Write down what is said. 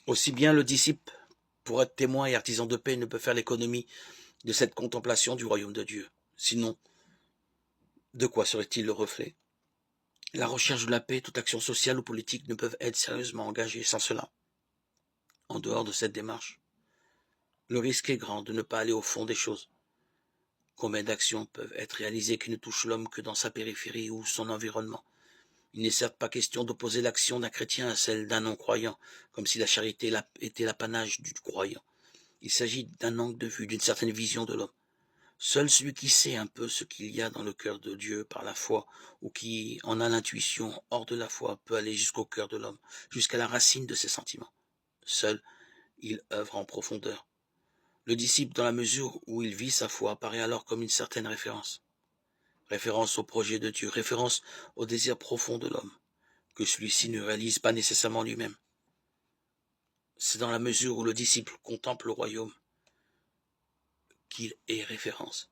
Aussi bien le disciple, pour être témoin et artisan de paix, ne peut faire l'économie de cette contemplation du royaume de Dieu. Sinon, de quoi serait-il le reflet? La recherche de la paix, toute action sociale ou politique ne peuvent être sérieusement engagées sans cela. En dehors de cette démarche, le risque est grand de ne pas aller au fond des choses. Combien d'actions peuvent être réalisées qui ne touchent l'homme que dans sa périphérie ou son environnement? Il n'est certes pas question d'opposer l'action d'un chrétien à celle d'un non-croyant, comme si la charité était l'apanage du croyant. Il s'agit d'un angle de vue, d'une certaine vision de l'homme. Seul celui qui sait un peu ce qu'il y a dans le cœur de Dieu par la foi, ou qui en a l'intuition hors de la foi, peut aller jusqu'au cœur de l'homme, jusqu'à la racine de ses sentiments. Seul, il œuvre en profondeur. Le disciple, dans la mesure où il vit sa foi, apparaît alors comme une certaine référence. Référence au projet de Dieu, référence au désir profond de l'homme, que celui-ci ne réalise pas nécessairement lui-même. C'est dans la mesure où le disciple contemple le royaume qu'il est référence.